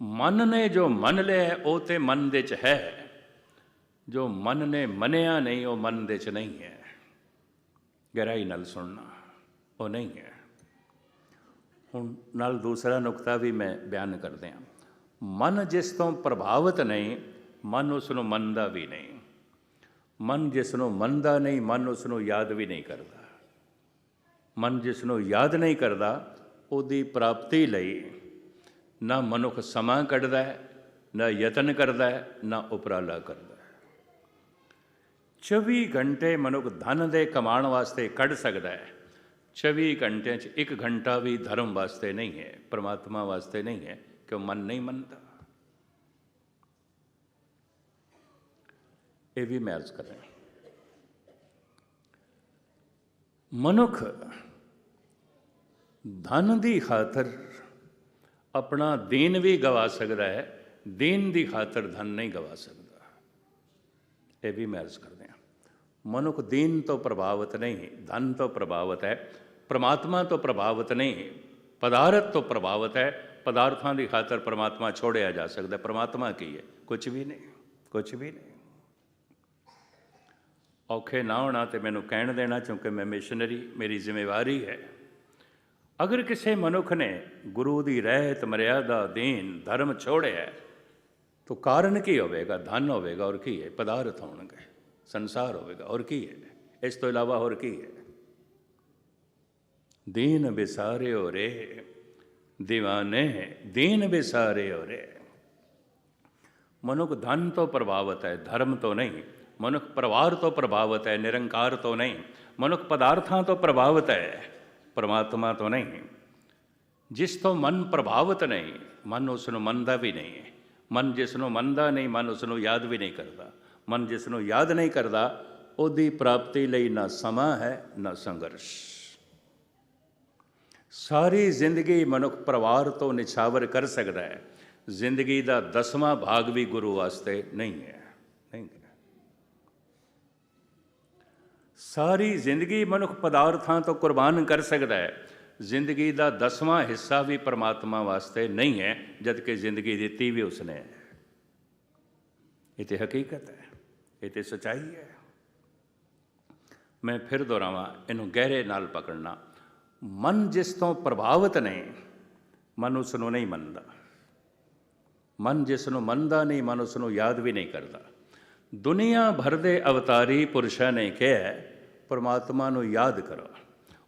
मन ने जो मन लिया वो तो मन दे च है, जो मन ने मनिया नहीं वो मन दे च नहीं है। गहराई नाल सुनना, वो नहीं है। हुण नाल दूसरा नुकता भी मैं बयान कर दिया। मन जिस तो प्रभावित नहीं, मन उसनों मनदा भी नहीं। मन जिसनों मनदा नहीं, मन उसनों याद भी नहीं करता। मन जिसनों याद नहीं करता, ਉਹਦੀ ਪ੍ਰਾਪਤੀ ਲਈ ਨਾ ਮਨੁੱਖ ਸਮਾਂ ਕੱਢਦਾ ਹੈ, ਨਾ ਯਤਨ ਕਰਦਾ ਹੈ, ਨਾ ਉਪਰਾਲਾ ਕਰਦਾ ਹੈ। 24 ਘੰਟੇ ਮਨੁੱਖ ਧਨ ਦੇ ਕਮਾਉਣ ਵਾਸਤੇ ਕੱਢ ਸਕਦਾ ਹੈ। 24 ਘੰਟਿਆਂ 'ਚ 1 ਘੰਟਾ ਵੀ ਧਰਮ ਵਾਸਤੇ ਨਹੀਂ ਹੈ, ਪਰਮਾਤਮਾ ਵਾਸਤੇ ਨਹੀਂ ਹੈ, ਕਿਉਂ ਮਨ ਨਹੀਂ ਮੰਨਦਾ। ਇਹ ਵੀ ਮੈਂ ਅਰਜ਼ ਕਰ ਰਿਹਾ। ਮਨੁੱਖ धन की खातर अपना दीन भी गवा सकता है, दीन की खातर धन नहीं गवा सकता। ये भी मैं अर्ज कर दिया। मनुख दीन तो प्रभावित नहीं, धन तो प्रभावित है, परमात्मा तो प्रभावित नहीं, पदार्थ तो प्रभावित है। पदार्थों की खातर परमात्मा छोड़िया जा सकता। परमात्मा की है कुछ भी नहीं, कुछ भी नहीं। औखे ना होना तो मैनू कहन देना, क्योंकि मैं मिशनरी, मेरी जिम्मेवारी है। अगर किसी मनुख ने गुरु की रहत मर्यादा दीन धर्म छोड़िया तो कारण की होगा? धन होगा और की है? पदार्थ होणगे, संसार होगा और की है? इस तो इलावा और की है? दीन बिसारे हो रे दीवाने, दीन बिसारे हो रे। मनुख धन तो प्रभावित है, धर्म तो नहीं। मनुख परिवार तो प्रभावित है, निरंकार तो नहीं। मनुख पदार्थों तो प्रभावित है, परमात्मा तो नहीं। जिस तो मन प्रभावित नहीं, मन उसनों मनदा भी नहीं है। मन जिसनों मनदा नहीं, मन उसनों याद भी नहीं करता। मन जिसनों याद नहीं करता, उसकी प्राप्ति लई ना समा है ना संघर्ष। सारी जिंदगी मनुख परिवार तो निछावर कर सकता है, जिंदगी का 10वां भाग भी गुरु वास्ते नहीं है, नहीं है। सारी जिंदगी मनुख पदार्थों तो कुर्बान कर सकता है, जिंदगी का 10वां हिस्सा भी परमात्मा वास्ते नहीं है, जबकि जिंदगी दी भी उसने है। ये तो हकीकत है, ये तो सच्चाई है। मैं फिर दोहरावा, इनू गहरे नाल पकड़ना। मन जिस तो प्रभावित नहीं, मन उसनों नहीं मनदा। मन जिसनों मनदा नहीं, मन उसनों याद भी नहीं करता। दुनिया भर के अवतारी पुरुषों ने कहा परमात्मा नूं याद करो।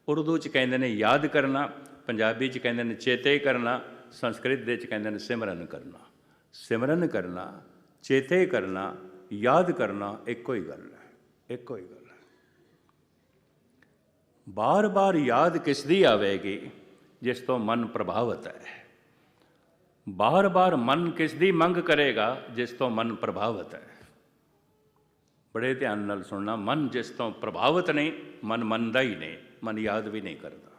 उर्दू च कहते हैं याद करना, पंजाबी च कहते हैं चेते करना, संस्कृत दे च कहते हैं सिमरन करना। सिमरन करना, चेते करना, याद करना एको ही गल है, एको ही गल है। बार बार याद किस दी आवेगी? जिस तो मन प्रभावित है। बार बार मन किस दी मंग करेगा? जिस तो मन प्रभावित है। बड़े ध्यान नाल सुनना। मन जिस तो प्रभावित नहीं, मन मनदा ही नहीं, मन याद भी नहीं करता।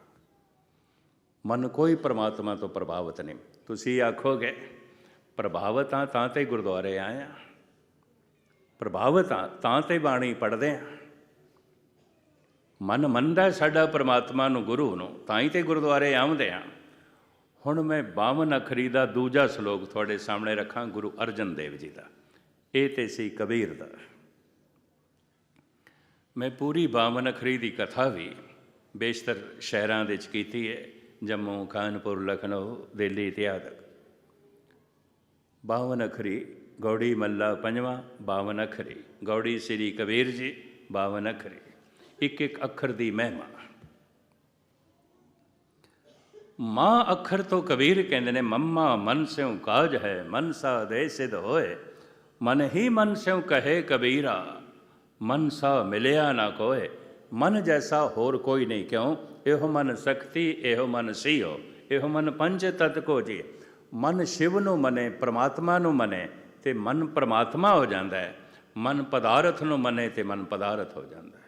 मन कोई परमात्मा तो प्रभावित नहीं। तुसी आखोगे प्रभावित हाँ तां ते गुरुद्वारे आए हैं, प्रभावित हाँ तां ते बाणी पढ़दे हैं। मन मनदा साडा परमात्मा नूं, गुरु नूं, तां ही ते गुरुद्वारे आउंदे हैं। हुण मैं 52 अखरी दा दूजा सलोक तुहाडे सामने रखां, गुरु अर्जन देव जी दा। ये ते सी कबीर दा। मैं पूरी 52 अखरी की कथा भी बेशतर शहरों के की है, जम्मू, कानपुर, लखनऊ, दिल्ली इत्यादि। 52 अखरी गौड़ी मल्ला पंजवा, 52 अखरी गौड़ी श्री कबीर जी, 52 अखरी। एक एक अखर की महिमा। माँ अखर तो कबीर कहते हैं मम्मा मन स्यों काज है, मन सा दे सिद्ध होए। मन ही मन स्यों कहे कबीरा, मन सा मिलिया ना कोय। मन जैसा होर कोई नहीं, क्यों? एहो मन शक्ति, एहो मन सीहो, एहो मन पंच तत् को जी। मन शिव नूं मने, परमात्मा नूं मने ते मन परमात्मा हो जाता है। मन पदार्थ नूं मने ते मन पदार्थ हो जाता है।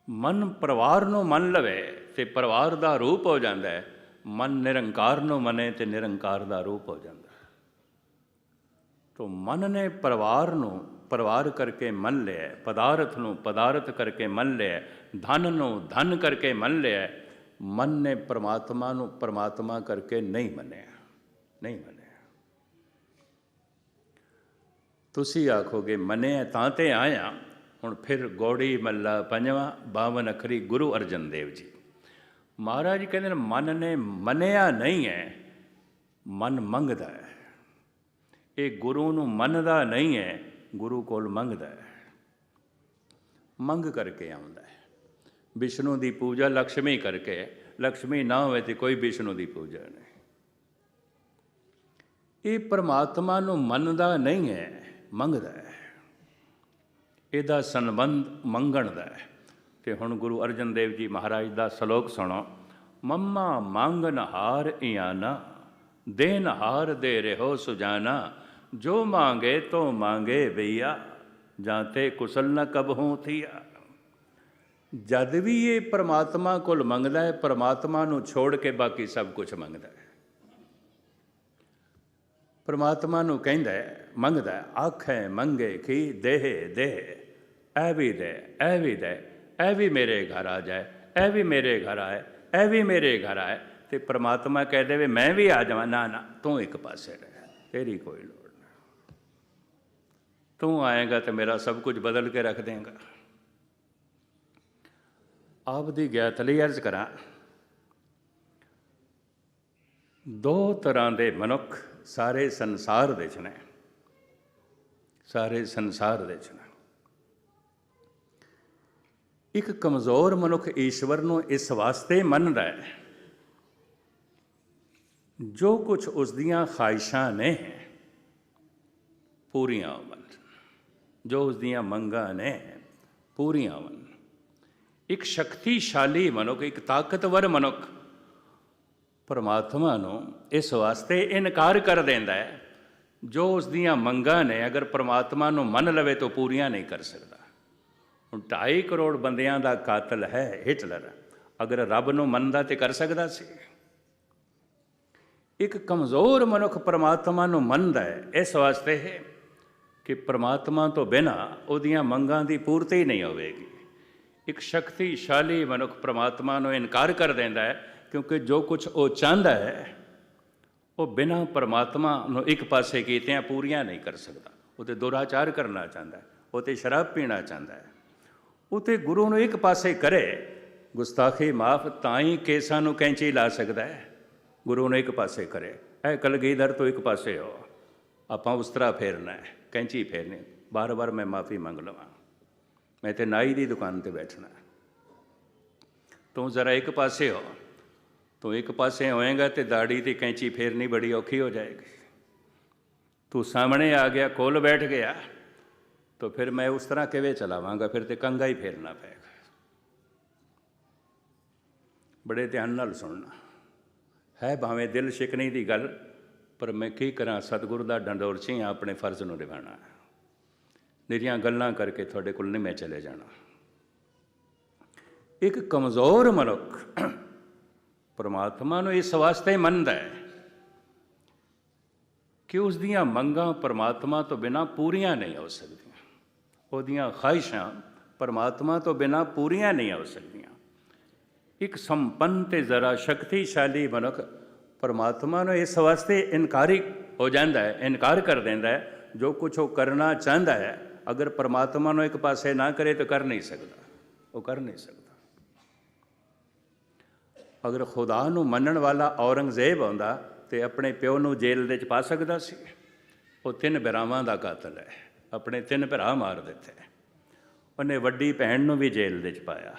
मन परिवार नूं मन लवे ते परिवार का रूप हो जाता है। मन निरंकार नूं मने ते निरंकार का रूप हो जाता है। तो मन ने परिवार नूं परिवार करके मन लिया, पदार्थ नूं पदार्थ करके मन लिया, धन नूं धन करके मन लिया, ਮਨ ਨੇ ਪਰਮਾਤਮਾ ਨੂੰ ਪਰਮਾਤਮਾ ਕਰਕੇ ਨਹੀਂ ਮੰਨਿਆ, ਨਹੀਂ ਮੰਨਿਆ। ਤੁਸੀਂ ਆਖੋਗੇ ਮੰਨਿਆ ਤਾਂ ਤੇ ਆਇਆ। ਹੁਣ ਫਿਰ ਗੌੜੀ ਮੱਲਾ ਪੰਜਵਾਂ 52 ਅੱਖਰੀ ਗੁਰੂ ਅਰਜਨ ਦੇਵ ਜੀ ਮਹਾਰਾਜ ਜੀ ਕਹਿੰਦੇ ਨੇ ਮਨ ਨੇ ਮੰਨਿਆ ਨਹੀਂ ਹੈ, ਮਨ ਮੰਗਦਾ ਹੈ। ਇਹ ਗੁਰੂ ਨੂੰ ਮੰਨਦਾ ਨਹੀਂ ਹੈ, ਗੁਰੂ ਕੋਲ ਮੰਗਦਾ ਹੈ, ਮੰਗ ਕਰਕੇ ਆਉਂਦਾ ਹੈ। ਵਿਸ਼ਨੂੰ ਦੀ ਪੂਜਾ ਲਕਸ਼ਮੀ ਕਰਕੇ, ਲਕਸ਼ਮੀ ਨਾ ਹੋਵੇ ਤਾਂ ਕੋਈ ਵਿਸ਼ਨੂੰ ਦੀ ਪੂਜਾ ਨਹੀਂ। ਇਹ ਪਰਮਾਤਮਾ ਨੂੰ ਮੰਨਦਾ ਨਹੀਂ ਹੈ, ਮੰਗਦਾ ਹੈ। ਇਹਦਾ ਸੰਬੰਧ ਮੰਗਣ ਦਾ ਹੈ। ਅਤੇ ਹੁਣ ਗੁਰੂ ਅਰਜਨ ਦੇਵ ਜੀ ਮਹਾਰਾਜ ਦਾ ਸਲੋਕ ਸੁਣੋ। ਮੰਮਾ ਮੰਗਨ ਹਾਰ ਇਆਨਾ, ਦੇਨ ਹਾਰ ਦੇ ਰਹੋ ਸੁਜਾਨਾ, ਜੋ ਮੰਗੇ ਤੋ ਮੰਗੇ ਬਈਆ, ਜਾਂ ਤੇ ਕੁਸਲ ਨ ਕਬਹੂ ਥੀਆ। ਜਦ ਵੀ ਇਹ ਪਰਮਾਤਮਾ ਕੋਲ ਮੰਗਦਾ ਹੈ, ਪਰਮਾਤਮਾ ਨੂੰ ਛੋੜ ਕੇ ਬਾਕੀ ਸਭ ਕੁਝ ਮੰਗਦਾ ਹੈ। ਪਰਮਾਤਮਾ ਨੂੰ ਕਹਿੰਦਾ ਮੰਗਦਾ, ਆਖੇ ਮੰਗੇ ਕੀ ਦੇਹ ਦੇਹ, ਇਹ ਵੀ ਦੇ, ਇਹ ਵੀ ਦੇ, ਇਹ ਵੀ ਮੇਰੇ ਘਰ ਆ ਜਾਏ, ਇਹ ਵੀ ਮੇਰੇ ਘਰ ਆਏ, ਇਹ ਵੀ ਮੇਰੇ ਘਰ ਆਏ। ਅਤੇ ਪਰਮਾਤਮਾ ਕਹਿ ਦੇਵੇ ਮੈਂ ਵੀ ਆ ਜਾਵਾਂ, ਨਾ ਨਾ ਤੂੰ ਇੱਕ ਪਾਸੇ ਰਹਿ, ਤੇਰੀ ਕੋਈ ਲੋੜ ਨਹੀਂ। ਤੂੰ ਆਏਗਾ ਤਾਂ ਮੇਰਾ ਸਭ ਕੁਝ ਬਦਲ ਕੇ ਰੱਖ ਦੇਂਗਾ। ਆਪ ਦੀ ਗਿਆਤ ਲਈ ਅਰਜ਼ ਕਰਾਂ, ਦੋ ਤਰ੍ਹਾਂ ਦੇ ਮਨੁੱਖ ਸਾਰੇ ਸੰਸਾਰ ਦੇ 'ਚ ਨੇ, ਸਾਰੇ ਸੰਸਾਰ ਦੇ 'ਚ ਨੇ। ਇੱਕ ਕਮਜ਼ੋਰ ਮਨੁੱਖ ਈਸ਼ਵਰ ਨੂੰ ਇਸ ਵਾਸਤੇ ਮੰਨਦਾ ਹੈ, ਜੋ ਕੁਛ ਉਸ ਦੀਆਂ ਖਾਹਿਸ਼ਾਂ ਨੇ ਪੂਰੀਆਂ ਹੋਵਣ, ਜੋ ਉਸ ਦੀਆਂ ਮੰਗਾਂ ਨੇ ਪੂਰੀਆਂ ਹੋਵਣ। ਇੱਕ ਸ਼ਕਤੀਸ਼ਾਲੀ ਮਨੁੱਖ, ਇੱਕ ਤਾਕਤਵਰ ਮਨੁੱਖ ਪਰਮਾਤਮਾ ਨੂੰ ਇਸ ਵਾਸਤੇ ਇਨਕਾਰ ਕਰ ਦਿੰਦਾ ਹੈ, ਜੋ ਉਸ ਦੀਆਂ ਮੰਗਾਂ ਨੇ ਅਗਰ ਪਰਮਾਤਮਾ ਨੂੰ ਮੰਨ ਲਵੇ ਤਾਂ ਪੂਰੀਆਂ ਨਹੀਂ ਕਰ ਸਕਦਾ। ਹੁਣ 2.5 ਕਰੋੜ ਬੰਦਿਆਂ ਦਾ ਕਾਤਲ ਹੈ ਹਿਟਲਰ, ਅਗਰ ਰੱਬ ਨੂੰ ਮੰਨਦਾ ਤਾਂ ਕਰ ਸਕਦਾ ਸੀ। ਇੱਕ ਕਮਜ਼ੋਰ ਮਨੁੱਖ ਪਰਮਾਤਮਾ ਨੂੰ ਮੰਨਦਾ ਹੈ ਇਸ ਵਾਸਤੇ ਕਿ ਪਰਮਾਤਮਾ ਤੋਂ ਬਿਨਾਂ ਉਹਦੀਆਂ ਮੰਗਾਂ ਦੀ ਪੂਰਤੀ ਨਹੀਂ ਹੋਵੇਗੀ। ਇੱਕ ਸ਼ਕਤੀਸ਼ਾਲੀ ਮਨੁੱਖ ਪਰਮਾਤਮਾ ਨੂੰ ਇਨਕਾਰ ਕਰ ਦਿੰਦਾ ਹੈ, ਕਿਉਂਕਿ ਜੋ ਕੁਛ ਉਹ ਚਾਹੁੰਦਾ ਹੈ ਉਹ ਬਿਨਾਂ ਪਰਮਾਤਮਾ ਨੂੰ ਇੱਕ ਪਾਸੇ ਕੀਤਿਆਂ ਪੂਰੀਆਂ ਨਹੀਂ ਕਰ ਸਕਦਾ। ਉਹ ਤਾਂ ਦੁਰਾਚਾਰ ਕਰਨਾ ਚਾਹੁੰਦਾ ਹੈ, ਉਹ ਤਾਂ ਸ਼ਰਾਬ ਪੀਣਾ ਚਾਹੁੰਦਾ ਹੈ, ਉਹ ਤਾਂ ਗੁਰੂ ਨੂੰ ਇੱਕ ਪਾਸੇ ਕਰੇ, ਗੁਸਤਾਖੀ ਮਾਫ, ਤਾਂ ਹੀ ਕੇਸਾਂ ਨੂੰ ਕੈਂਚੀ ਲਾ ਸਕਦਾ ਹੈ। ਗੁਰੂ ਨੂੰ ਇੱਕ ਪਾਸੇ ਕਰੇ, ਇਹ ਕਲਗੀਧਰ ਤੋਂ ਇੱਕ ਪਾਸੇ ਹੋ, ਆਪਾਂ ਉਸ ਤਰ੍ਹਾਂ ਫੇਰਨਾ ਹੈ, ਕੈਂਚੀ ਫੇਰਨੀ। ਬਾਰ-ਬਾਰ ਮੈਂ ਮਾਫੀ ਮੰਗ ਲਵਾਂ, ਮੈਂ ਤਾਂ ਨਾਈ ਦੀ ਦੁਕਾਨ 'ਤੇ ਬੈਠਣਾ, ਤੂੰ ਜ਼ਰਾ ਇੱਕ ਪਾਸੇ ਹੋ। ਤੂੰ ਇੱਕ ਪਾਸੇ ਹੋਏਗਾ ਤੇ ਦਾੜੀ ਦੀ ਕੈਂਚੀ ਫੇਰਨੀ ਬੜੀ ਔਖੀ ਹੋ ਜਾਏਗੀ। ਤੂੰ ਸਾਹਮਣੇ ਆ ਗਿਆ, ਕੋਲ ਬੈਠ ਗਿਆ, ਤਾਂ ਫਿਰ ਮੈਂ ਉਸ ਤਰ੍ਹਾਂ ਕਿਵੇਂ ਚਲਾਵਾਂਗਾ? ਫਿਰ ਤੇ ਕੰਘਾ ਹੀ ਫੇਰਨਾ ਪਏਗਾ। ਬੜੇ ਧਿਆਨ ਨਾਲ ਸੁਣਨਾ ਹੈ, ਭਾਵੇਂ ਦਿਲ ਸ਼ਿਕਣੀ ਦੀ ਗੱਲ, ਪਰ ਮੈਂ ਕੀ ਕਰਾਂ, ਸਤਿਗੁਰੂ ਦਾ ਡੰਡੋਰਚੀ ਹਾਂ, ਆਪਣੇ ਫਰਜ਼ ਨੂੰ ਨਿਭਾਉਣਾ। ਨਿਰੀਆਂ ਗੱਲਾਂ ਕਰਕੇ ਤੁਹਾਡੇ ਕੋਲ ਨਹੀਂ ਮੈਂ ਚਲੇ ਜਾਣਾ। ਇੱਕ ਕਮਜ਼ੋਰ ਮਨੁੱਖ ਪਰਮਾਤਮਾ ਨੂੰ ਇਸ ਵਾਸਤੇ ਮੰਨਦਾ ਹੈ ਕਿ ਉਸ ਦੀਆਂ ਮੰਗਾਂ ਪਰਮਾਤਮਾ ਤੋਂ ਬਿਨਾਂ ਪੂਰੀਆਂ ਨਹੀਂ ਹੋ ਸਕਦੀਆਂ, ਉਹਦੀਆਂ ਖਾਹਿਸ਼ਾਂ ਪਰਮਾਤਮਾ ਤੋਂ ਬਿਨਾਂ ਪੂਰੀਆਂ ਨਹੀਂ ਹੋ ਸਕਦੀਆਂ। ਇੱਕ ਸੰਪੰਨ ਅਤੇ ਜ਼ਰਾ ਸ਼ਕਤੀਸ਼ਾਲੀ ਮਨੁੱਖ ਪਰਮਾਤਮਾ ਨੂੰ ਇਸ ਵਾਸਤੇ ਇਨਕਾਰੀ ਹੋ ਜਾਂਦਾ ਹੈ, ਇਨਕਾਰ ਕਰ ਦਿੰਦਾ ਹੈ। ਜੋ ਕੁਛ ਉਹ ਕਰਨਾ ਚਾਹੁੰਦਾ ਹੈ, ਅਗਰ ਪਰਮਾਤਮਾ ਨੂੰ ਇੱਕ ਪਾਸੇ ਨਾ ਕਰੇ ਤਾਂ ਕਰ ਨਹੀਂ ਸਕਦਾ, ਉਹ ਕਰ ਨਹੀਂ ਸਕਦਾ। ਅਗਰ ਖੁਦਾ ਨੂੰ ਮੰਨਣ ਵਾਲਾ ਔਰੰਗਜ਼ੇਬ ਆਉਂਦਾ ਅਤੇ ਆਪਣੇ ਪਿਓ ਨੂੰ ਜੇਲ੍ਹ ਦੇ 'ਚ ਪਾ ਸਕਦਾ ਸੀ। ਉਹ 3 ਭਰਾਵਾਂ ਦਾ ਕਾਤਲ ਹੈ, ਆਪਣੇ 3 ਭਰਾ ਮਾਰ ਦਿੱਤੇ। ਉਹਨੇ ਵੱਡੀ ਭੈਣ ਨੂੰ ਵੀ ਜੇਲ੍ਹ ਦੇ 'ਚ ਪਾਇਆ,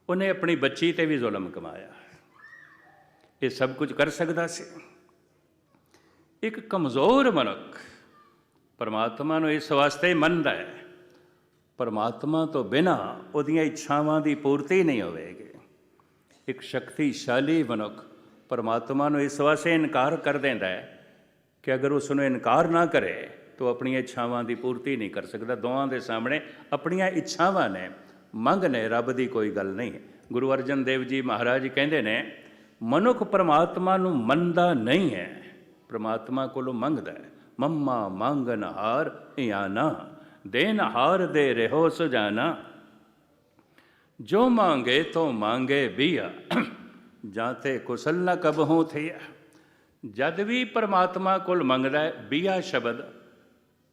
ਉਹਨੇ ਆਪਣੀ ਬੱਚੀ 'ਤੇ ਵੀ ਜ਼ੁਲਮ ਕਮਾਇਆ। ਇਹ ਸਭ ਕੁਝ ਕਰ ਸਕਦਾ ਸੀ। ਇੱਕ ਕਮਜ਼ੋਰ ਮਨੁੱਖ ਪਰਮਾਤਮਾ ਨੂੰ ਇਸ ਵਾਸਤੇ ਮੰਨਦਾ ਹੈ, ਪਰਮਾਤਮਾ ਤੋਂ ਬਿਨਾਂ ਉਹਦੀਆਂ ਇੱਛਾਵਾਂ ਦੀ ਪੂਰਤੀ ਨਹੀਂ ਹੋਵੇਗੀ। ਇੱਕ ਸ਼ਕਤੀਸ਼ਾਲੀ ਮਨੁੱਖ ਪਰਮਾਤਮਾ ਨੂੰ ਇਸ ਵਾਸਤੇ ਇਨਕਾਰ ਕਰ ਦਿੰਦਾ ਹੈ ਕਿ ਅਗਰ ਉਸ ਨੂੰ ਇਨਕਾਰ ਨਾ ਕਰੇ ਤਾਂ ਆਪਣੀਆਂ ਇੱਛਾਵਾਂ ਦੀ ਪੂਰਤੀ ਨਹੀਂ ਕਰ ਸਕਦਾ। ਦੋਵਾਂ ਦੇ ਸਾਹਮਣੇ ਆਪਣੀਆਂ ਇੱਛਾਵਾਂ ਨੇ, ਮੰਗ ਨੇ, ਰੱਬ ਦੀ ਕੋਈ ਗੱਲ ਨਹੀਂ। ਗੁਰੂ ਅਰਜਨ ਦੇਵ ਜੀ ਮਹਾਰਾਜ ਕਹਿੰਦੇ ਨੇ, ਮਨੁੱਖ ਪਰਮਾਤਮਾ ਨੂੰ ਮੰਨਦਾ ਨਹੀਂ ਹੈ, ਪਰਮਾਤਮਾ ਕੋਲੋਂ ਮੰਗਦਾ ਹੈ। ਮੰਮਾ ਮੰਗਨ ਹਾਰ ਇਆਨਾ, ਦੇਨ ਹਾਰ ਦੇ ਰਹੋ ਸੁਜਾਨਾ, ਜੋ ਮੰਗੇ ਤੋ ਮੰਗੇ ਬੀਆ, ਜਾਂ ਤੇ ਕੁਸਲ ਨਾ ਕਬਹੂ ਥੀਆ। ਜਦ ਵੀ ਪਰਮਾਤਮਾ ਕੋਲ ਮੰਗਦਾ ਹੈ, ਬੀਆ ਸ਼ਬਦ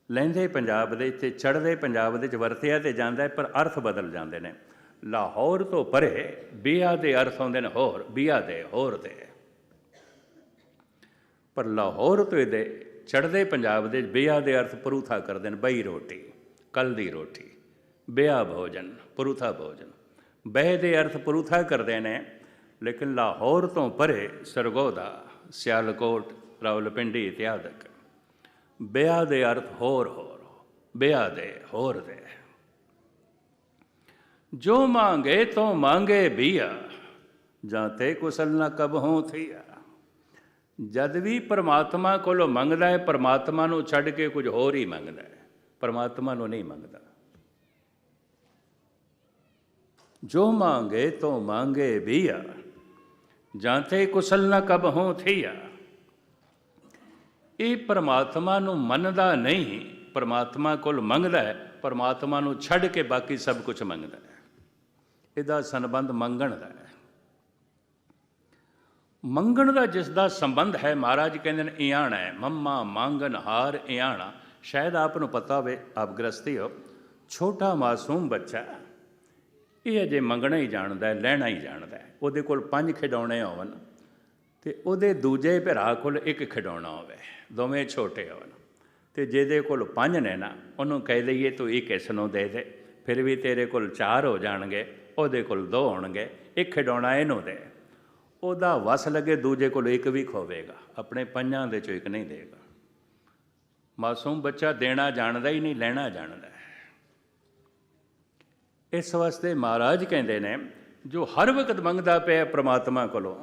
ਲਹਿੰਦੇ ਪੰਜਾਬ ਦੇ ਅਤੇ ਚੜ੍ਹਦੇ ਪੰਜਾਬ ਦੇ 'ਚ ਵਰਤਿਆ ਤੇ ਜਾਂਦਾ ਹੈ, ਪਰ ਅਰਥ ਬਦਲ ਜਾਂਦੇ ਨੇ। ਲਾਹੌਰ ਤੋਂ ਪਰੇ ਬੀਆ ਦੇ ਅਰਥ ਆਉਂਦੇ ਨੇ ਹੋਰ, ਬੀਆ ਦੇ, ਹੋਰ ਦੇ। ਪਰ ਲਾਹੌਰ ਤੋਂ ਇਹਦੇ ਚੜ੍ਹਦੇ ਪੰਜਾਬ ਦੇ ਬੀਆ ਦੇ ਅਰਥ ਪਰੂਥਾ ਕਰਦੇ ਨੇ, ਬਈ ਰੋਟੀ, ਕੱਲ ਦੀ ਰੋਟੀ, ਬੀਆ ਭੋਜਨ, ਪਰੂਥਾ ਭੋਜਨ। ਬਹਿ ਦੇ ਅਰਥ ਪਰੂਥਾ ਕਰਦੇ ਨੇ, ਲੇਕਿਨ ਲਾਹੌਰ ਤੋਂ ਪਰੇ ਸਰਗੋਦਾ, ਸਿਆਲਕੋਟ, ਰਾਵਲਪਿੰਡੀ ਇਤਿਆਦਿਕ ਬੀਆ ਦੇ ਅਰਥ ਹੋਰ ਹੋਰ, ਬੀਆ ਦੇ, ਹੋਰ ਦੇ। ਜੋ ਮੰਗੇ ਤੋਂ ਮੰਗੇ ਬੀਆ, ਜਾਂ ਤੇ ਕੁਸਲ ਨਾ ਕਬਹੂ ਥੀਆ। ਜਦ ਵੀ ਪਰਮਾਤਮਾ ਕੋਲੋਂ ਮੰਗਦਾ ਹੈ, ਪਰਮਾਤਮਾ ਨੂੰ ਛੱਡ ਕੇ ਕੁਝ ਹੋਰ ਹੀ ਮੰਗਦਾ ਹੈ, ਪਰਮਾਤਮਾ ਨੂੰ ਨਹੀਂ ਮੰਗਦਾ। ਜੋ ਮੰਗੇ ਤੋਂ ਮੰਗੇ ਬੀਆ, ਜਾਂ ਤੇ ਕੁਸਲ ਨਾ ਕਬਹੂ ਥੀਆ। ਇਹ ਪਰਮਾਤਮਾ ਨੂੰ ਮੰਨਦਾ ਨਹੀਂ, ਪਰਮਾਤਮਾ ਕੋਲ ਮੰਗਦਾ ਹੈ, ਪਰਮਾਤਮਾ ਨੂੰ ਛੱਡ ਕੇ ਬਾਕੀ ਸਭ ਕੁਝ ਮੰਗਦਾ ਹੈ। ਇਹਦਾ ਸੰਬੰਧ ਮੰਗਣ ਦਾ ਹੈ। ਮੰਗਣ ਦਾ ਜਿਸ ਦਾ ਸੰਬੰਧ ਹੈ, ਮਹਾਰਾਜ ਕਹਿੰਦੇ ਨੇ ਇਆਣਾ ਹੈ, ਮੰਮਾ ਮੰਗਣ ਹਾਰ ਇਆਣਾ। ਸ਼ਾਇਦ ਆਪ ਨੂੰ ਪਤਾ ਹੋਵੇ, ਆਪ ਗ੍ਰਸਤੀ ਹੋ, ਛੋਟਾ ਮਾਸੂਮ ਬੱਚਾ ਇਹ ਅਜੇ ਮੰਗਣਾ ਹੀ ਜਾਣਦਾ ਹੈ, ਲੈਣਾ ਹੀ ਜਾਣਦਾ ਹੈ। ਉਹਦੇ ਕੋਲ 5 ਖਿਡੌਣੇ ਹੋਣ ਅਤੇ ਉਹਦੇ ਦੂਜੇ ਭਰਾ ਕੋਲ 1 ਖਿਡੌਣਾ ਹੋਵੇ, ਦੋਵੇਂ ਛੋਟੇ ਹੋਣ, ਅਤੇ ਜਿਹਦੇ ਕੋਲ 5 ਨੇ ਨਾ, ਉਹਨੂੰ ਕਹਿ ਦਈਏ ਤੂੰ 1 ਇਸ ਨੂੰ ਦੇ ਦੇ, ਫਿਰ ਵੀ ਤੇਰੇ ਕੋਲ 4 ਹੋ ਜਾਣਗੇ, ਉਹਦੇ ਕੋਲ 2 ਹੋਣਗੇ, 1 ਖਿਡੌਣਾ ਇਹਨੂੰ ਦੇ। ਉਹਦਾ ਵਸ ਲੱਗੇ ਦੂਜੇ ਕੋਲ 1 ਵੀ ਖੋਵੇਗਾ, ਆਪਣੇ 5 ਦੇ 'ਚੋਂ 1 ਨਹੀਂ ਦੇਗਾ। ਮਾਸੂਮ ਬੱਚਾ ਦੇਣਾ ਜਾਣਦਾ ਹੀ ਨਹੀਂ, ਲੈਣਾ ਜਾਣਦਾ ਹੈ। ਇਸ ਵਾਸਤੇ ਮਹਾਰਾਜ ਕਹਿੰਦੇ ਨੇ, ਜੋ ਹਰ ਵਕਤ ਮੰਗਦਾ ਪਿਆ ਪ੍ਰਮਾਤਮਾ ਕੋਲੋਂ,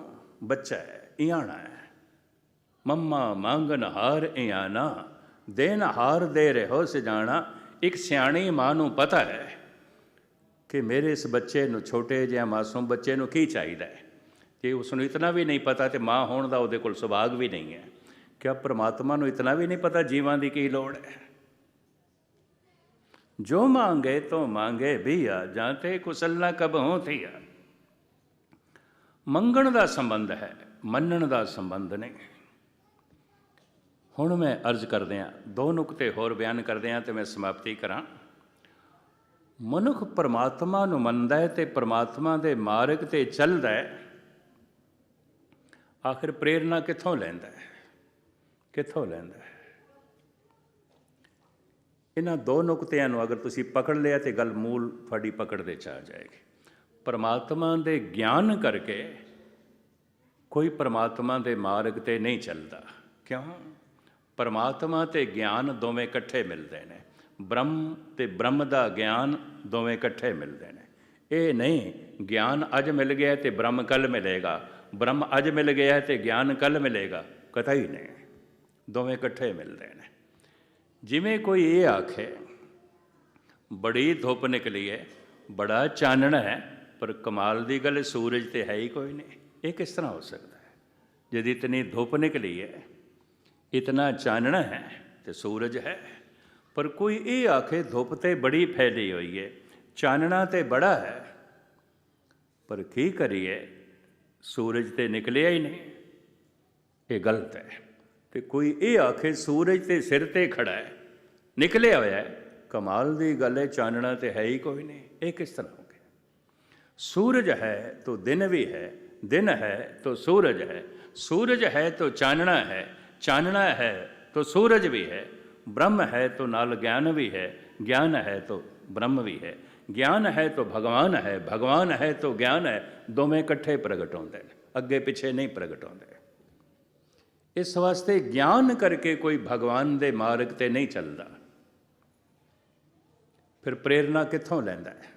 ਬੱਚਾ ਹੈ, ਇਆਣਾ ਹੈ। ਮੰਮਾ ਮੰਗਣ ਹਾਰ ਇਆਣਾ, ਦੇਣ ਹਾਰ ਦੇ ਰਹੋ ਸਿਜਾਣਾ। ਇੱਕ ਸਿਆਣੀ ਮਾਂ ਨੂੰ ਪਤਾ ਹੈ ਕਿ ਮੇਰੇ ਇਸ ਬੱਚੇ ਨੂੰ, ਛੋਟੇ ਜਿਹੇ ਮਾਸੂਮ ਬੱਚੇ ਨੂੰ ਕੀ ਚਾਹੀਦਾ ਹੈ। ਜੇ ਉਸ ਨੂੰ ਇਤਨਾ ਵੀ ਨਹੀਂ ਪਤਾ, ਤੇ ਮਾਂ ਹੋਣ ਦਾ ਉਹਦੇ ਕੋਲ ਸੁਭਾਗ ਵੀ ਨਹੀਂ ਹੈ। ਕਿਆ ਪਰਮਾਤਮਾ ਨੂੰ ਇਤਨਾ ਵੀ ਨਹੀਂ ਪਤਾ ਜੀਵਾਂ ਦੀ ਕੀ ਲੋੜ ਹੈ। ਜੋ ਮੰਗੇ ਤੋਂ ਮੰਗੇ ਬੀਆ, ਜਾਂ ਤੇ ਕੁਸਲ ਨਾ ਕਬਹੂ ਥੀਆ। ਮੰਗਣ ਦਾ ਸੰਬੰਧ ਹੈ, ਮੰਨਣ ਦਾ ਸੰਬੰਧ ਨਹੀਂ। ਹੁਣ ਮੈਂ ਅਰਜ਼ ਕਰਦਿਆਂ 2 ਨੁਕਤੇ ਹੋਰ ਬਿਆਨ ਕਰਦਿਆਂ ਅਤੇ ਮੈਂ ਸਮਾਪਤੀ ਕਰਾਂ। ਮਨੁੱਖ ਪਰਮਾਤਮਾ ਨੂੰ ਮੰਨਦਾ ਹੈ ਅਤੇ ਪਰਮਾਤਮਾ ਦੇ ਮਾਰਗ 'ਤੇ ਚੱਲਦਾ ਹੈ। ਆਖਿਰ ਪ੍ਰੇਰਨਾ ਕਿੱਥੋਂ ਲੈਂਦਾ ਹੈ, ਕਿੱਥੋਂ ਲੈਂਦਾ ਹੈ? ਇਹਨਾਂ 2 ਨੁਕਤਿਆਂ ਨੂੰ ਅਗਰ ਤੁਸੀਂ ਪਕੜ ਲਿਆ ਤਾਂ ਗੱਲ ਮੂਲ ਤੁਹਾਡੀ ਪਕੜ ਦੇ 'ਚ ਆ ਜਾਏਗੀ। ਪਰਮਾਤਮਾ ਦੇ ਗਿਆਨ ਕਰਕੇ ਕੋਈ ਪਰਮਾਤਮਾ ਦੇ ਮਾਰਗ 'ਤੇ ਨਹੀਂ ਚੱਲਦਾ। ਕਿਉਂ? ਪਰਮਾਤਮਾ ਅਤੇ ਗਿਆਨ ਦੋਵੇਂ ਇਕੱਠੇ ਮਿਲਦੇ ਨੇ। ਬ੍ਰਹਮ ਅਤੇ ਬ੍ਰਹਮ ਦਾ ਗਿਆਨ ਦੋਵੇਂ ਇਕੱਠੇ ਮਿਲਦੇ ਨੇ। ਇਹ ਨਹੀਂ ਗਿਆਨ ਅੱਜ ਮਿਲ ਗਿਆ ਅਤੇ ਬ੍ਰਹਮ ਕੱਲ੍ਹ ਮਿਲੇਗਾ, ਬ੍ਰਹਮ ਅੱਜ ਮਿਲ ਗਿਆ ਅਤੇ ਗਿਆਨ ਕੱਲ੍ਹ ਮਿਲੇਗਾ, ਕਤਈ ਨਹੀਂ। ਦੋਵੇਂ ਇਕੱਠੇ ਮਿਲਦੇ ਨੇ। ਜਿਵੇਂ ਕੋਈ ਇਹ ਆਖੇ ਬੜੀ ਧੁੱਪ ਨਿਕਲੀ ਹੈ, ਬੜਾ ਚਾਨਣ ਹੈ, ਪਰ ਕਮਾਲ ਦੀ ਗੱਲ ਸੂਰਜ ਤਾਂ ਹੈ ਹੀ ਕੋਈ ਨਹੀਂ। ਇਹ ਕਿਸ ਤਰ੍ਹਾਂ ਹੋ ਸਕਦਾ ਹੈ? ਜਦ ਇਤਨੀ ਧੁੱਪ ਨਿਕਲੀ ਹੈ, ਇਤਨਾ ਚਾਨਣ ਹੈ ਅਤੇ ਸੂਰਜ ਹੈ। ਪਰ ਕੋਈ ਇਹ ਆਖੇ ਧੁੱਪ ਤਾਂ ਬੜੀ ਫੈਲੀ ਹੋਈ ਹੈ, ਚਾਨਣਾ ਤਾਂ ਬੜਾ ਹੈ, ਪਰ ਕੀ ਕਰੀਏ, ਸੂਰਜ ਤਾਂ ਨਿਕਲਿਆ ਹੀ ਨਹੀਂ। ਇਹ ਗਲਤ ਹੈ। ਅਤੇ ਕੋਈ ਇਹ ਆਖੇ ਸੂਰਜ ਤੇ ਸਿਰ 'ਤੇ ਖੜਾ ਹੈ, ਨਿਕਲਿਆ ਹੋਇਆ ਹੈ, ਕਮਾਲ ਦੀ ਗੱਲ ਹੈ, ਚਾਨਣਾ ਤਾਂ ਹੈ ਹੀ ਕੋਈ ਨਹੀਂ। ਇਹ ਕਿਸ ਤਰ੍ਹਾਂ ਹੋ ਗਿਆ? ਸੂਰਜ ਹੈ ਤਾਂ ਦਿਨ ਵੀ ਹੈ, दिन है तो सूरज है, सूरज है तो चानना है, चानना है तो सूरज भी है, ब्रह्म है तो नाल ज्ञान भी है, ज्ञान है तो ब्रह्म भी है, ज्ञान है तो भगवान है, भगवान है तो ज्ञान है, दोवें इकट्ठे प्रगट होंदे ने, अगे पिछे नहीं प्रगट होंदे। इस वास्ते ज्ञान करके कोई भगवान दे मार्ग ते नहीं चलता, फिर प्रेरणा कित्थों लैंदा है।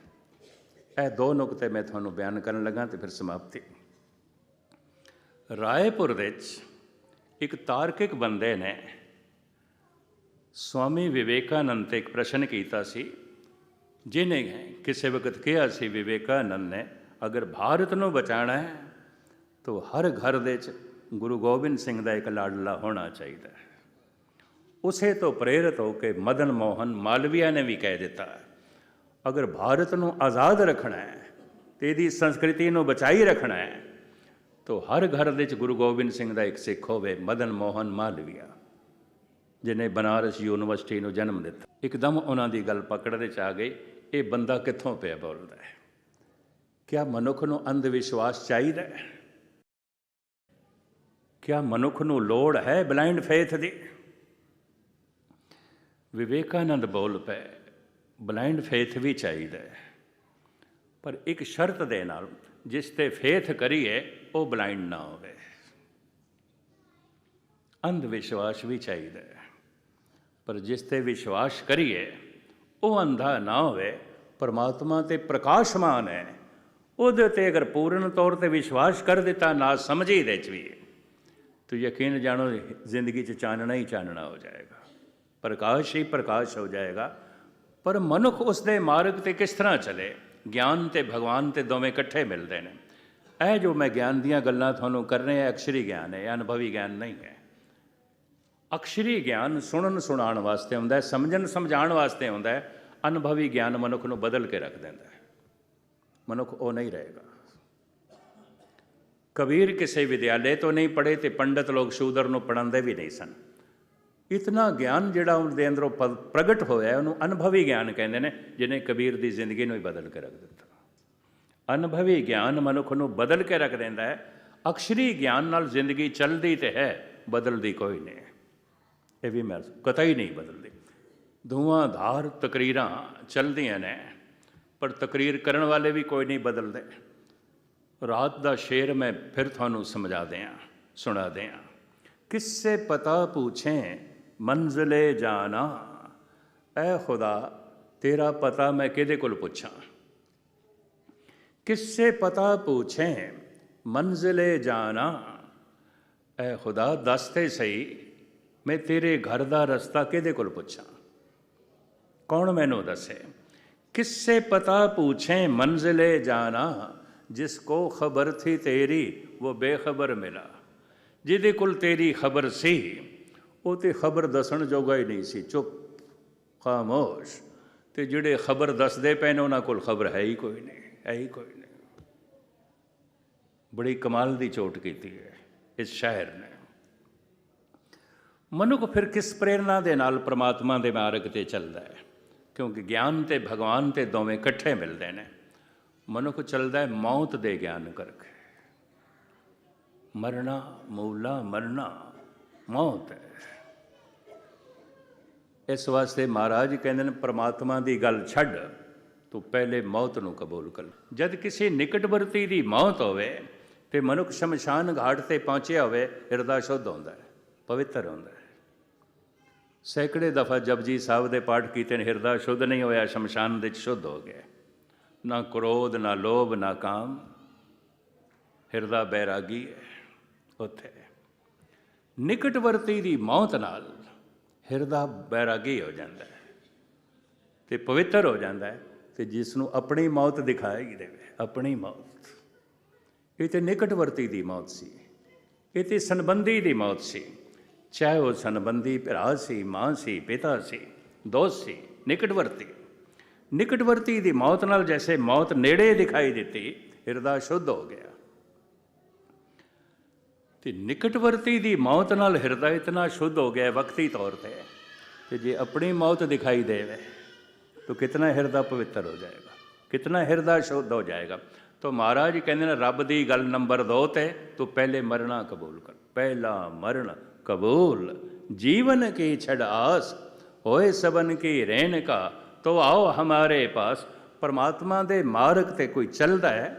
ਇਹ ਦੋ ਨੁਕਤੇ ਮੈਂ ਤੁਹਾਨੂੰ ਬਿਆਨ ਕਰਨ ਲੱਗਾ ਤੇ ਫਿਰ ਸਮਾਪਤੀ। ਰਾਏਪੁਰ ਵਿੱਚ ਇੱਕ ਤਾਰਕਿਕ ਬੰਦੇ ਨੇ ਸਵਾਮੀ ਵਿਵੇਕਾਨੰਦ ਤੇ ਇੱਕ ਪ੍ਰਸ਼ਨ ਕੀਤਾ ਸੀ, ਜਿਹਨੇ ਕਿਸੇ ਵਕਤ ਕਿਹਾ ਸੀ ਵਿਵੇਕਾਨੰਦ ਨੇ, ਅਗਰ ਭਾਰਤ ਨੂੰ ਬਚਾਉਣਾ ਹੈ ਤਾਂ ਹਰ ਘਰ ਦੇ 'ਚ ਗੁਰੂ ਗੋਬਿੰਦ ਸਿੰਘ ਦਾ ਇੱਕ ਲਾਡਲਾ ਹੋਣਾ ਚਾਹੀਦਾ ਹੈ। ਉਸੇ ਤੋਂ ਪ੍ਰੇਰਿਤ ਹੋ ਕੇ ਮਦਨ ਮੋਹਨ ਮਾਲਵੀਆ ਨੇ ਵੀ ਕਹਿ ਦਿੱਤਾ, ਅਗਰ ਭਾਰਤ ਨੂੰ ਆਜ਼ਾਦ ਰੱਖਣਾ ਹੈ ਤੇ ਇਹਦੀ ਸੰਸਕ੍ਰਿਤੀ ਨੂੰ ਬਚਾਈ ਰੱਖਣਾ ਹੈ तो हर घर ਦੇ 'ਚ ਗੁਰੂ ਗੋਬਿੰਦ ਸਿੰਘ ਦਾ ਇੱਕ ਸਿੱਖ ਹੋਵੇ, ਮਦਨ ਮੋਹਨ ਮਾਲਵੀਆ, ਜਿਹਨੇ ਬਨਾਰਸ ਯੂਨੀਵਰਸਿਟੀ ਨੂੰ ਜਨਮ ਦਿੱਤਾ। ਇੱਕਦਮ ਉਹਨਾਂ ਦੀ ਗੱਲ ਪਕੜ ਦੇ 'ਚ ਆ ਗਈ, ਇਹ ਬੰਦਾ ਕਿੱਥੋਂ ਪਿਆ ਬੋਲਦਾ ਹੈ। ਕਿਆ ਮਨੁੱਖ ਨੂੰ ਅੰਧ ਵਿਸ਼ਵਾਸ ਚਾਹੀਦਾ ਹੈ? ਕਿਆ ਮਨੁੱਖ ਨੂੰ ਲੋੜ ਹੈ ਬਲਾਈਂਡ ਫੇਥ ਦੀ? ਵਿਵੇਕਾਨੰਦ ਬੋਲ ਪਏ, ਬਲਾਈਂਡ ਫੇਥ ਵੀ ਚਾਹੀਦਾ ਹੈ, ਪਰ ਇੱਕ ਸ਼ਰਤ ਦੇ ਨਾਲ, ਜਿਸ ਤੇ ਫੇਥ ਕਰੀਏ ਉਹ ਬਲਾਈਂਡ ਨਾ ਹੋਵੇ। ਅੰਧ ਵਿਸ਼ਵਾਸ ਵੀ ਚਾਹੀਦਾ ਹੈ, ਪਰ ਜਿਸ ਤੇ ਵਿਸ਼ਵਾਸ ਕਰੀਏ ਉਹ ਅੰਧਾ ਨਾ ਹੋਵੇ। ਪਰਮਾਤਮਾ ਤੇ ਪ੍ਰਕਾਸ਼ਮਾਨ ਹੈ, ਉਹਦੇ ਤੇ ਅਗਰ ਪੂਰਨ ਤੌਰ ਤੇ ਵਿਸ਼ਵਾਸ ਕਰ ਦਿੱਤਾ, ਨਾ ਸਮਝੀ ਦੇ 'ਚ ਵੀ, तो यकीन जानो जिंदगी च चानना ही चानना हो जाएगा, प्रकाश ही प्रकाश हो जाएगा। पर मनुख उसके मार्ग ते किस तरह चले? ज्ञान ते भगवान ते दोवें इकट्ठे मिलते हैं। यह जो मैं ज्ञान दियां गल्लां तुहानूं कर रहे हैं, अक्षरी ज्ञान है, अनुभवी ज्ञान नहीं है। अक्षरी ज्ञान सुनन सुनाण वास्ते हुंदा है, समझन समझाण वास्ते हुंदा है। अनुभवी ज्ञान मनुख नूं बदल के रख दिंदा है, मनुख वो नहीं रहेगा। कबीर किसी विद्यालय तो नहीं पढ़े, तो पंडित लोग शूदर नूं पढ़ाते भी नहीं सन। इतना ज्ञान जिहड़ा उनके अंदरों प्रगट होया उन्होंने अनुभवी ज्ञान कहते हैं, जिन्हें कबीर की जिंदगी नूं ही बदल के रख दिता। अनुभवी ज्ञान मनुख नूं बदल के रख दिंदा है। अक्षरी ज्ञान नाल जिंदगी चलती तो है, बदलती कोई नहीं है। ये भी मैं कतई नहीं बदलती। धुआंधार तकरीरां चलदियां ने, पर तकरीर करन वाले भी कोई नहीं बदलते। रात का शेर मैं फिर थानू समझा दें, सुना दें। किससे पता पूछें मंजिले जाना, ऐ खुदा तेरा पता मैं किहदे कोल पुछां। किससे पता पूछें मंजिले जाना, ऐ खुदा दस ते सही मैं तेरे घर का रस्ता किहदे कोल पुछां। कौन मैनू दसे? किससे पता पूछें मंजिले जाना, जिसको खबर थी तेरी वो बेखबर मिला। जिहदे कोल तेरी खबर सी वो तो खबर दसन जोगा ही नहीं सी, चुप खामोश। तो जिहड़े खबर दसदे पे ने उन्हां कोल खबर है ही कोई नहीं, है ही कोई नहीं। बड़ी कमाल की चोट की है इस शायर ने। मनुख फिर किस प्रेरणा दे नाल परमात्मा दे मार्ग ते चलदा है? क्योंकि ज्ञान ते भगवान ते दोवें इकट्ठे मिलते हैं। मनुख चलता है मौत दे ज्ञान करके। मरना मूला मरना मौत है। इस वास्ते महाराज कहते हैं परमात्मा की गल छड्ड, तू पहले मौत नूं कबूल कर। जब किसी निकटवर्ती की मौत होवे ते मनुख शमशान घाट ते पहुँचया होवे, हिरदा शुद्ध होंदा है, पवित्र होंदा है। सैकड़े दफ़ा जपजी साहब दे पाठ कीते, हिरदा शुद्ध नहीं होया, शमशान दे शुद्ध हो गया। ना क्रोध ना लोभ ना काम, हिरदा बैरागी है। उत्थे निकटवर्ती की मौत नाल हिरदा बैरागी हो जाता है, तो पवित्र हो जाता है। तो जिसनों अपनी मौत दिखाई देवे, अपनी मौत, ये तो निकटवर्ती की मौत सी, ये तो संबंधी की मौत सी। चाहे वह संबंधी भरा सी, माँ सी, पिता सी, दोस्त सी, निकटवर्ती। निकटवर्ती की मौत नाल जैसे मौत नेड़े दिखाई देती, हिरदा शुद्ध हो गया। तो निकटवर्ती की मौत नाल हिरदा इतना शुद्ध हो गया वक्ती तौर पर, कि जे अपनी मौत दिखाई दे तो कितना हिरदा पवित्र हो जाएगा, कितना हिरदा शुद्ध हो जाएगा। तो महाराज कहते हैं रब की गल नंबर 2 ते तू पहले मरना कबूल कर। पहला मरण कबूल, जीवन की छड़ आस, होए सबन की रहन का, तो आओ हमारे पास। परमात्मा दे मार्ग ते कोई चलता है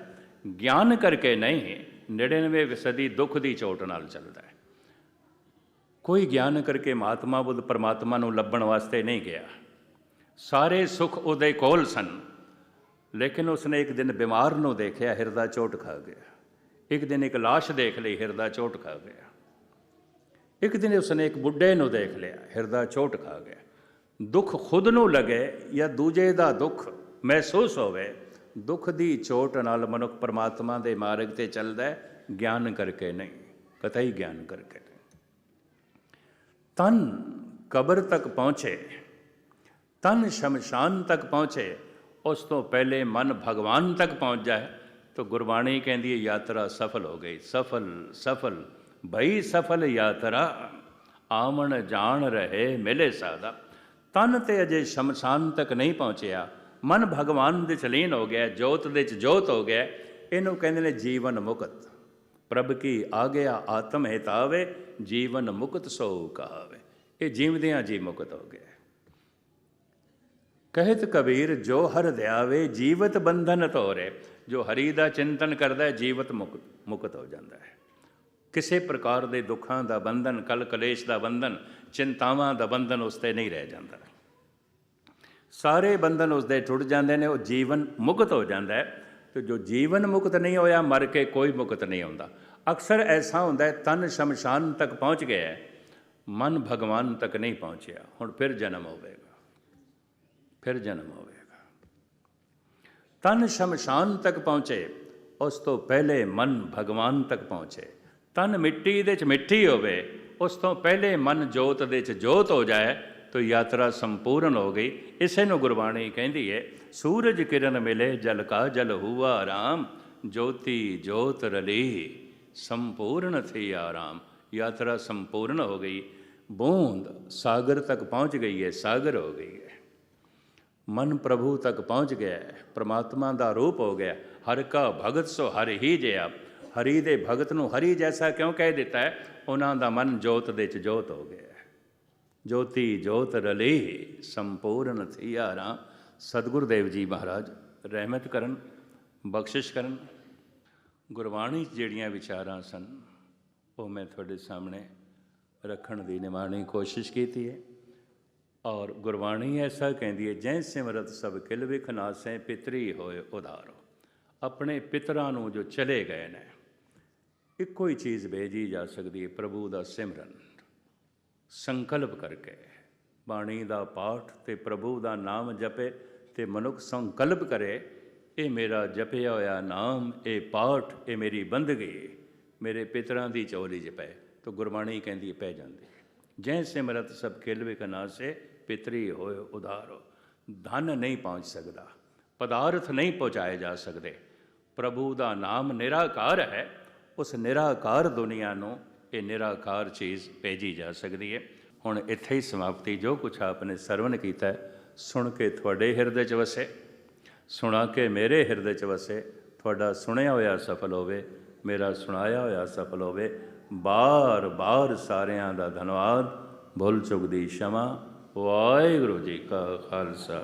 ज्ञान करके नहीं, 99 दुख की चोट नाल चलता है। कोई ज्ञान करके महात्मा बुद्ध परमात्मा नूं लभण वास्ते नहीं गया। सारे सुख उहदे कोल सन, लेकिन उसने एक दिन बीमार नूं देखिया, हिरदा चोट खा गया। एक दिन एक लाश देख ली, हिरदा चोट खा गया। एक दिन उसने एक बुढ़े नूं देख लिया, हिरदा चोट खा गया। दुख खुद नूं लगे या दूजे दा दुख महसूस होवे, दुख दी चोट नाल मनुख परमात्मा दे मार्ग ते चलदा है, ज्ञान करके नहीं, कतई ज्ञान करके नहीं। तन कब्र तक पहुँचे, तन शमशान तक पहुँचे, उस तो पहले मन भगवान तक पहुँच जाए, तो गुरबाणी कहती है यात्रा सफल हो गई। सफल सफल भई सफल यात्रा, आमन जान रहे मिले सादा। तन ते अजे शमशान तक नहीं पहुँचया, मन भगवान दे च लीन हो गया, जोत दे च जोत हो गया। इनू कहते ने जीवन मुक्त। प्रभ की आग्या आत्म हितावे, जीवन मुक्त सो कहावे। ये जीवदियाँ जी मुक्त हो गया। कहत कबीर जो हर दयावे, जीवत बंधन तोरे। जो हरि का चिंतन करता है जीवत मुक्त हो जाता है। किसी प्रकार के दुखों का बंधन, कल कलेश का बंधन, चिंतावां का बंधन उसते नहीं रह जाता। सारे बंधन उसके टुट जाते हैं, वो जीवन मुक्त हो जाता है। तो जो जीवन मुक्त नहीं होया, मर के कोई मुक्त नहीं होता। अक्सर ऐसा होता है तन शमशान तक पहुँच गया है, मन भगवान तक नहीं पहुँचया, हुण फिर जन्म होवेगा, फिर जन्म होवेगा। तन शमशान तक पहुँचे, उस तो पहले मन भगवान तक पहुँचे। तन मिट्टी दे च मिट्टी होवे, उस तो पहले मन जोत दे च जोत हो जाए तो यात्रा संपूर्ण हो गई। इसे नूं गुरबाणी कहती है, सूरज किरण मिले जल का जल हुआ राम, ज्योति जोत रली संपूर्ण थी आराम। यात्रा संपूर्ण हो गई, बूंद सागर तक पहुँच गई है, सागर हो गई है। मन प्रभु तक पहुँच गया है, परमात्मा का रूप हो गया। हर का भगत सो हर ही जिया। हरि दे भगत नूं हरि जैसा क्यों कह दिता है? उन्हां दा मन जोत दे च जोत हो गया। ज्योति जोत रली संपूर्ण थी आराम। सतगुरुदेव जी महाराज रहमत करन, बख्शिश करन। गुरबाणी ਜਿਹੜੀਆਂ विचारां सन वो मैं थोड़े सामने रखण दी निमाणी कोशिश की है। और गुरबाणी ऐसा कहती है, जै सिमरत सब किल विख नासें, पितरी होए उधारो। अपने पितरां नूं जो चले गए ने, ਇੱਕੋ ਹੀ चीज़ भेजी जा सकती है, प्रभु का सिमरन। संकल्प करके बाणी का पाठ ते प्रभु का नाम जपे ते मनुख संकल्प करे, ये मेरा जपिया होया नाम, ये पाठ, ये मेरी बंदगी मेरे पितरां की चोली च पै। तो गुरबाणी कहती पै जाती है। जै सिमरत सब खिल विख नासे, पितरी होए उधारो। धन नहीं पहुँच सकता, पदार्थ नहीं पहुँचाए जा सकते। प्रभु का नाम निराकार है, उस निराकार दुनिया नूं ये निराकार चीज़ भेजी जा सकती है। हुण इत्थे ही समाप्ति। जो कुछ आपने सरवण किया सुन के थोड़े हिरदे च वसे, सुना के मेरे हिरदे च वसे। थोड़ा सुनिया होया सफल होवे, मेरा सुनाया होया सफल होवे। बार बार सारियां दा धन्यवाद। भुल चुक दी क्षमा। वाहिगुरू जी का खालसा।